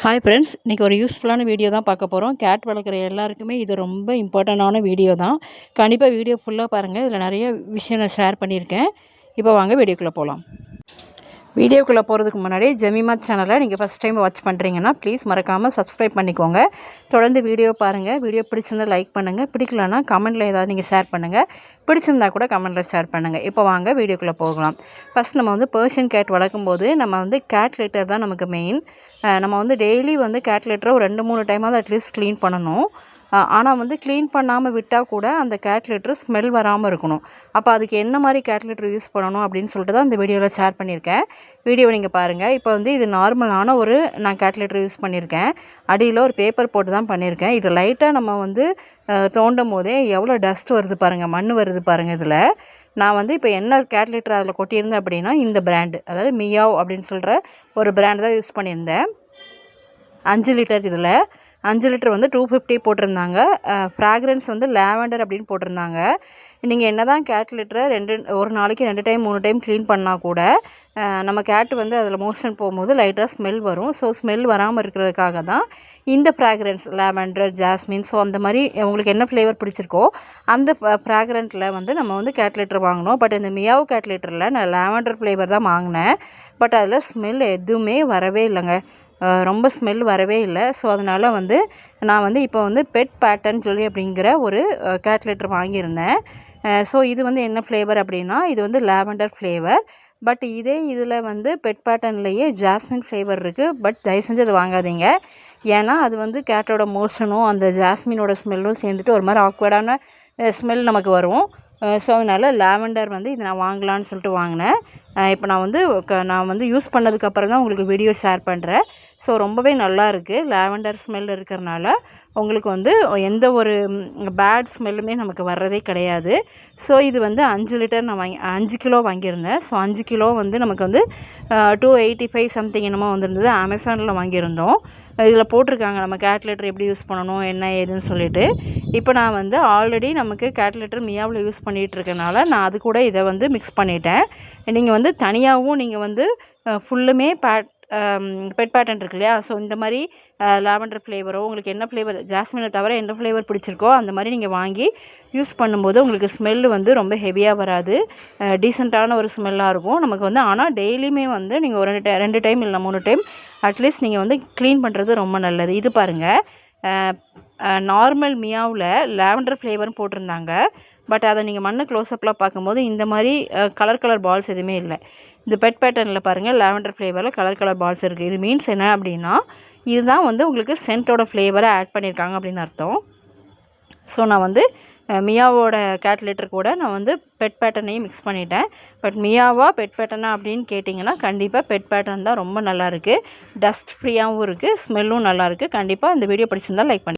Hi friends, இன்றைக்கி ஒரு யூஸ்ஃபுல்லான வீடியோ தான் பார்க்க போகிறோம். கேட் வளர்க்குற எல்லாருக்குமே இது ரொம்ப இம்பார்ட்டண்டான வீடியோ தான். கண்டிப்பாக வீடியோ ஃபுல்லாக பாருங்கள். இதில் நிறைய விஷயம் நான் ஷேர் பண்ணியிருக்கேன். இப்போ வாங்க வீடியோக்குள்ளே போகலாம். வீடியோக்குள்ளே போகிறதுக்கு முன்னாடி ஜெமிமா சேனலை நீங்கள் ஃபஸ்ட் டைம் வாட்ச் பண்ணுறீங்கன்னா ப்ளீஸ் மறக்காமல் சப்ஸ்கிரைப் பண்ணிக்கோங்க. தொடர்ந்து வீடியோ பாருங்கள். வீடியோ பிடிச்சிருந்தால் லைக் பண்ணுங்கள். பிடிக்கலன்னா கமெண்ட்டில் ஏதாவது நீங்கள் ஷேர் பண்ணுங்கள். பிடிச்சிருந்தா கூட கமெண்ட்டில் ஷேர் பண்ணுங்கள். இப்போ வாங்க வீடியோக்குள்ளே போகலாம். ஃபஸ்ட் நம்ம வந்து பெர்ஷியன் கேட் வளர்க்கும்போது நம்ம வந்து கேட் லிட்டர் தான் நமக்கு மெயின். நம்ம வந்து டெய்லி வந்து கேட் லிட்டரை ஒரு 2-3 டைமாவது அட்லீஸ்ட் க்ளீன் பண்ணணும். ஆனால் வந்து க்ளீன் பண்ணாமல் விட்டால் கூட அந்த கேட் லிட்டர் ஸ்மெல் வராமல் இருக்கணும். அப்போ அதுக்கு என்ன மாதிரி கேட் லிட்டர் யூஸ் பண்ணணும் அப்படின்னு சொல்லிட்டு தான் இந்த வீடியோவில் ஷேர் பண்ணியிருக்கேன். வீடியோவை நீங்கள் பாருங்கள். இப்போ வந்து இது நார்மலான நான் கேட் லிட்டர் யூஸ் பண்ணியிருக்கேன். அடியில் ஒரு பேப்பர் போட்டு தான் பண்ணியிருக்கேன். இது லைட்டாக நம்ம வந்து தோண்டும் போதே எவ்வளோ டஸ்ட் வருது பாருங்கள், மண் வருது பாருங்கள். இதில் நான் வந்து இப்போ என்ன கேட் லிட்டர் அதில் கொட்டியிருந்தேன் அப்படின்னா இந்த பிராண்டு, அதாவது மியாவ் அப்படின்னு சொல்கிற ஒரு பிராண்டு தான் யூஸ் பண்ணியிருந்தேன். 5 லிட்டர். இதில் 5 லிட்டர் வந்து 250 போட்டிருந்தாங்க. ஃப்ராக்ரன்ஸ் வந்து லாவெண்டர் அப்படின்னு போட்டிருந்தாங்க. நீங்கள் என்ன தான் கேட் லிட்டரை ஒரு நாளைக்கு 2 டைம் 3 டைம் க்ளீன் பண்ணால் கூட நம்ம கேட்டு வந்து அதில் மோஷன் போகும்போது லைட்டாக ஸ்மெல் வரும். ஸோ ஸ்மெல் வராமல் இருக்கிறதுக்காக தான் இந்த ஃப்ராக்ரன்ஸ் லாவெண்டர், ஜாஸ்மின், ஸோ அந்த மாதிரி உங்களுக்கு என்ன ஃப்ளேவர் பிடிச்சிருக்கோ அந்த ஃப்ராக்ரன்ட்டில் வந்து நம்ம வந்து கேட் லிட்டர் வாங்கினோம். பட் இந்த மியாவ் கேட் லிட்டரில் நான் லாவெண்டர் ஃப்ளேவர் தான் வாங்கினேன். பட் அதில் ஸ்மெல் எதுவுமே வரவே இல்லைங்க. ரொம்ப ஸ்மெல் வரவே இல்லை. ஸோ அதனால் வந்து நான் வந்து இப்போ வந்து பெட் பேட்டர்ன் சொல்லி அப்படிங்கிற ஒரு கேட் லிட்டர் வாங்கியிருந்தேன். ஸோ இது வந்து என்ன ஃப்ளேவர் அப்படின்னா இது வந்து லாவெண்டர் ஃப்ளேவர். பட் இதில் வந்து பெட் பேட்டர்ன்லேயே ஜாஸ்மின் ஃப்ளேவர் இருக்குது. பட் தயவு செஞ்சு அது வாங்காதீங்க. ஏன்னா அது வந்து கேட்டோட மோஷனும் அந்த ஜாஸ்மினோட ஸ்மெல்லும் சேர்ந்துட்டு ஒரு மாதிரி ஆக்வர்டான ஸ்மெல் நமக்கு வரும். ஸோ அதனால் லாவெண்டர் வந்து இது நான் வாங்கலான்னு சொல்லிட்டு வாங்கினேன். இப்போ நான் வந்து யூஸ் பண்ணதுக்கப்புறம் தான் உங்களுக்கு வீடியோ ஷேர் பண்ணுறேன். ஸோ ரொம்பவே நல்லா இருக்குது. லாவெண்டர் ஸ்மெல் இருக்கிறனால உங்களுக்கு வந்து எந்த ஒரு பேட் ஸ்மெல்லுமே நமக்கு வர்றதே கிடையாது. ஸோ இது வந்து 5 லிட்டர் நான் 5 கிலோ வாங்கியிருந்தேன். ஸோ 5 கிலோ வந்து நமக்கு வந்து 285 சம்திங் என்னமோ வந்திருந்தது. அமேசானில் வாங்கியிருந்தோம். இதில் போட்டிருக்காங்க நம்ம கேட் லிட்டர் எப்படி யூஸ் பண்ணணும் என்ன ஏதுன்னு சொல்லிட்டு. இப்போ நான் வந்து ஆல்ரெடி நமக்கு கேட் லிட்டர் மியாவில் யூஸ் பண்ணிகிட்டு இருக்கனால நான் அது கூட இதை வந்து மிக்ஸ் பண்ணிட்டேன். நீங்கள் வந்து தனியாகவும் நீங்கள் வந்து ஃபுல்லுமே பெட் பேட்டர்ன் இருக்கு இல்லையா, ஸோ இந்த மாதிரி லாவெண்டர் ஃப்ளேவரோ உங்களுக்கு என்ன ஃப்ளேவர், ஜாஸ்மினை தவிர என்ன ஃப்ளேவர் பிடிச்சிருக்கோ அந்த மாதிரி நீங்கள் வாங்கி யூஸ் பண்ணும்போது உங்களுக்கு ஸ்மெல்லு வந்து ரொம்ப ஹெவியாக வராது. டீசெண்டான ஒரு ஸ்மெல்லாக இருக்கும் நமக்கு வந்து. ஆனால் டெய்லியுமே வந்து நீங்கள் ஒரு 2 டைம் இல்லை 3 டைம் அட்லீஸ்ட் நீங்கள் வந்து க்ளீன் பண்ணுறது ரொம்ப நல்லது. இது பாருங்கள், நார்மல் மியாவில் லாவெண்டர் ஃப்ளேவர்னு போட்டிருந்தாங்க. பட் அதை நீங்கள் மண்ணு க்ளோஸ்அப்பில் பார்க்கும்போது இந்த மாதிரி கலர் பால்ஸ் எதுவுமே இல்லை. இந்த பெட் பேட்டர்னில் பாருங்கள், லாவெண்டர் ஃப்ளேவரில் கலர் பால்ஸ் இருக்குது. இது மீன்ஸ் என்ன அப்படின்னா இதுதான் வந்து உங்களுக்கு சென்ட்டோட ஃப்ளேவரை ஆட் பண்ணியிருக்காங்க அப்படின்னு அர்த்தம். ஸோ நான் வந்து மியாவோட கேட் லிட்டர் கூட நான் வந்து பெட் பேட்டர்னையும் மிக்ஸ் பண்ணிட்டேன். பட் மியாவா பெட் பேட்டர்னா அப்படின்னு கேட்டிங்கன்னா கண்டிப்பாக பெட் பேட்டர்ன் தான் ரொம்ப நல்லாயிருக்கு. டஸ்ட் ஃப்ரீயாகவும் இருக்குது, ஸ்மெல்லும் நல்லாயிருக்கு. கண்டிப்பாக இந்த வீடியோ பிடிச்சிருந்தால் லைக் பண்ணி